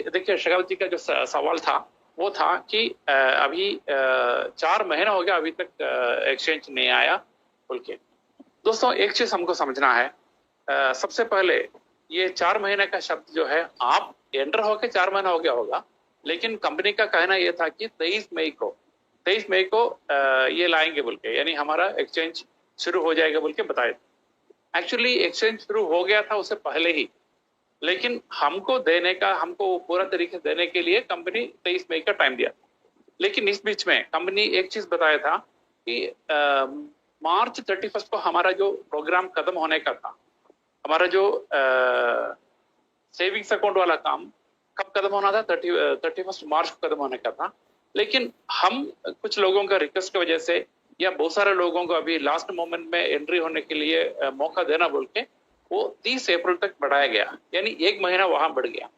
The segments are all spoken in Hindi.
देखिए शगल जी का जो सवाल था वो था कि अभी 4 महीना हो गया अभी तक एक्सचेंज नहीं आया बोल के। दोस्तों एक चीज हमको समझना है, सबसे पहले ये 4 महीने का शब्द जो है, आप एंटर होके 4 महीना हो गया होगा, लेकिन कंपनी का कहना यह था कि 23 मई को ये लाएंगे बोल के, यानी हमारा एक्सचेंज शुरू हो जाएगा बोल के बताए। एक्चुअली एक्सचेंज शुरू हो गया था उससे पहले ही, लेकिन हमको पूरा तरीके से देने के लिए कंपनी 23 मई का टाइम दिया। लेकिन इस बीच में कंपनी एक चीज बताया था कि मार्च 31 को हमारा जो प्रोग्राम खत्म होने का था, हमारा जो सेविंग्स अकाउंट वाला काम कब खत्म होना था, 31 मार्च को खत्म होने का था। लेकिन हम कुछ लोगों का रिक्वेस्ट की वजह से या बहुत सारे लोगों को अभी लास्ट मोमेंट में एंट्री होने के लिए मौका देना बोल के वो 30 अप्रैल तक बढ़ाया गया, यानी 1 महीना वहां बढ़ गया।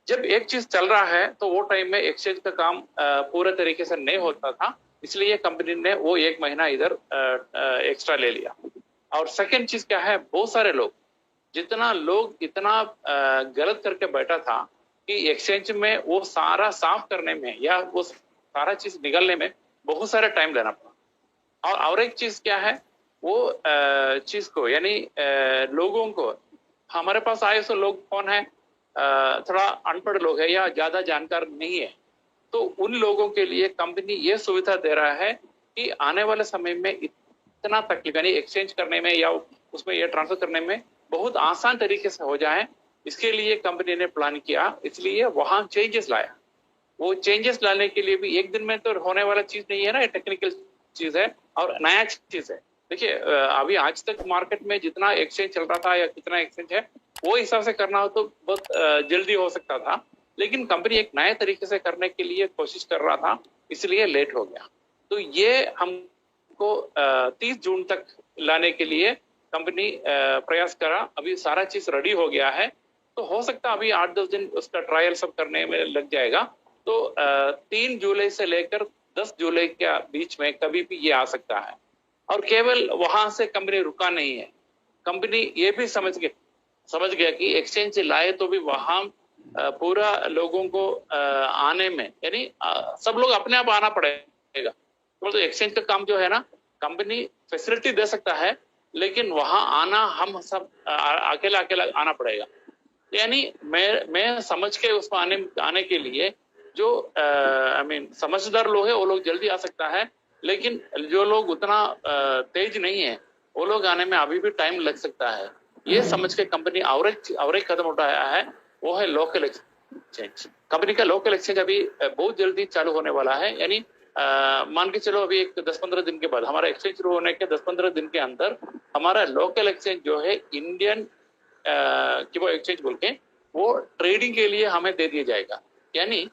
जब एक चीज चल रहा है तो वो टाइम में एक्सचेंज का काम पूरे तरीके से नहीं होता था, इसलिए कंपनी ने वो 1 महीना इधर एक्स्ट्रा ले लिया। और सेकेंड चीज क्या है, बहुत सारे लोग इतना गलत करके बैठा था कि एक्सचेंज में वो सारा साफ करने में या वो सारा चीज निकलने में बहुत सारा टाइम लेना पड़ा। और एक चीज क्या है, वो चीज को यानी लोगों को, हमारे पास आए सो लोग कौन है, थोड़ा अनपढ़ लोग है या ज्यादा जानकार नहीं है, तो उन लोगों के लिए कंपनी ये सुविधा दे रहा है कि आने वाले समय में इतना तकलीफ यानी एक्सचेंज करने में या उसमें ये ट्रांसफर करने में बहुत आसान तरीके से हो जाए, इसके लिए कंपनी ने प्लान किया, इसलिए वहां चेंजेस लाया। वो चेंजेस लाने के लिए भी एक दिन में तो होने वाला चीज नहीं है ना, टेक्निकल चीज है और नया चीज है। देखिए अभी आज तक मार्केट में जितना एक्सचेंज चल रहा था या कितना एक्सचेंज है, वो हिसाब से करना हो तो बहुत जल्दी हो सकता था, लेकिन कंपनी एक नए तरीके से करने के लिए कोशिश कर रहा था, इसलिए लेट हो गया। तो ये हमको 30 जून तक लाने के लिए कंपनी प्रयास करा। अभी सारा चीज रेडी हो गया है, तो हो सकता है अभी 8-10 दिन उसका ट्रायल सब करने में लग जाएगा। तो 3 जुलाई से लेकर 10 जुलाई के बीच में कभी भी ये आ सकता है। और केवल वहां से कंपनी रुका नहीं है, कंपनी ये भी समझ गया कि एक्सचेंज लाए तो भी वहां पूरा लोगों को आने में यानी सब लोग अपने आप आना पड़ेगा। तो एक्सचेंज का काम जो है ना, कंपनी फैसिलिटी दे सकता है, लेकिन वहां आना हम सब अकेला आना पड़ेगा। यानी मैं समझ के उसको आने के लिए जो समझदार लोग है वो लोग जल्दी आ सकता है, लेकिन जो लोग उतना तेज नहीं है वो लोग आने में अभी भी टाइम लग सकता है। ये समझ के कंपनी और एक कदम उठाया है, वो है लोकल एक्सचेंज। कंपनी का लोकल एक्सचेंज अभी बहुत जल्दी चालू होने वाला है, यानी मान के चलो अभी एक 10-15 दिन के बाद, हमारा एक्सचेंज शुरू होने के 10-15 दिन के अंदर हमारा लोकल एक्सचेंज जो है इंडियन कि वो एक्सचेंज बोल के वो ट्रेडिंग के लिए हमें दे दिया जाएगा। यानी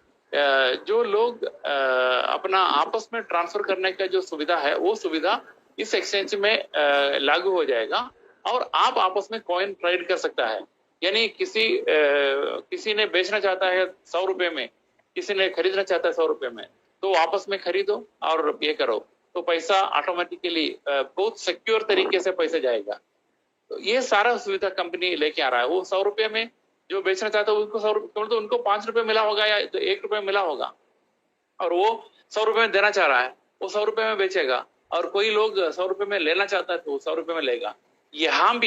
जो लोग अपना आपस में ट्रांसफर करने का जो सुविधा है, वो सुविधा इस एक्सचेंज में लागू हो जाएगा और आप आपस में कॉइन ट्रेड कर सकता है। यानी किसी ने बेचना चाहता है 100 रुपए में, किसी ने खरीदना चाहता है 100 रुपए में, तो आपस में खरीदो और पे करो, तो पैसा ऑटोमेटिकली बहुत सिक्योर तरीके से पैसा जाएगा। तो ये सारा सुविधा कंपनी लेके आ रहा है। वो 100 रुपए में जो बेचना चाहता है उनको 100 रुपए, तो उनको 5 रुपए मिला होगा या तो 1 रुपए मिला होगा, और वो 100 रुपए में देना चाह रहा है, वो 100 रुपए में बेचेगा। और कोई लोग 100 रुपए में लेना चाहता है तो वो 100 रुपए में लेगा। यहाँ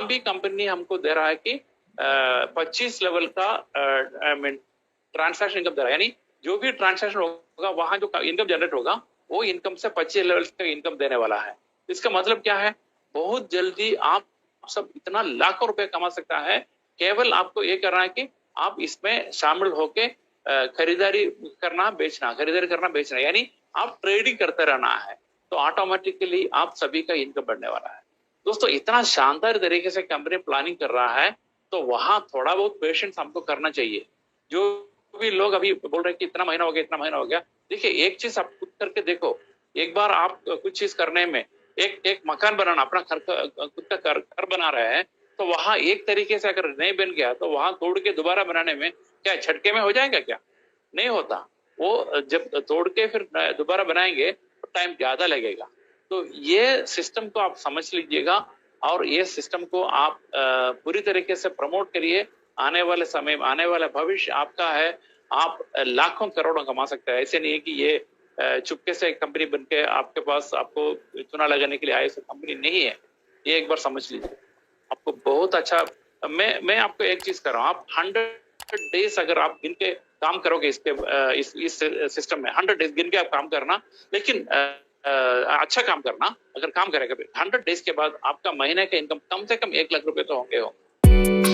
भी कंपनी हमको दे रहा है कि 25 लेवल का ट्रांसैक्शन इनकम दे रहा है। यानी जो भी ट्रांसैक्शन होगा वहां जो इनकम जनरेट होगा वो इनकम से 25 लेवल का इनकम देने वाला है। इसका मतलब क्या है, बहुत जल्दी आप सब इतना लाखों रुपए कमा सकता है। केवल आपको ये करना है कि आप इसमें शामिल होके खरीदारी करना बेचना, यानी आप ट्रेडिंग करते रहना है, तो ऑटोमेटिकली आप सभी का इनकम बढ़ने वाला है। दोस्तों इतना शानदार तरीके से कंपनी प्लानिंग कर रहा है, तो वहां थोड़ा बहुत पेशेंस हमको करना चाहिए। जो भी लोग अभी बोल रहे हैं कि इतना महीना हो गया, देखिए एक चीज आप खुद करके देखो। एक बार आप कुछ चीज करने में एक मकान बनाना, अपना खुद का घर बना रहे हैं, तो वहां एक तरीके से अगर नहीं बन गया तो वहां तोड़ के दोबारा बनाने में क्या झटके में हो जाएगा? क्या नहीं होता। वो जब तोड़ के फिर दोबारा बनाएंगे तो टाइम ज्यादा लगेगा। तो ये सिस्टम को आप समझ लीजिएगा और ये सिस्टम को आप पूरी तरीके से प्रमोट करिए आने वाले समय में, आने वाला भविष्य आपका है। आप लाखों करोड़ों कमा सकते हैं। ऐसे नहीं है कि ये चुपके से कंपनी बन के आपके पास आपको चुना लगाने के लिए आए, ऐसी कंपनी नहीं है। ये एक बार समझ लीजिए, आपको बहुत अच्छा। मैं आपको एक चीज कर रहा हूँ, आप 100 डेज अगर आप गिन के काम करोगे इस सिस्टम में, 100 डेज गिन के आप काम करना, लेकिन अच्छा काम करना। अगर काम करेगा 100 डेज के बाद आपका महीने का इनकम कम से कम 1 लाख रुपए तो होंगे।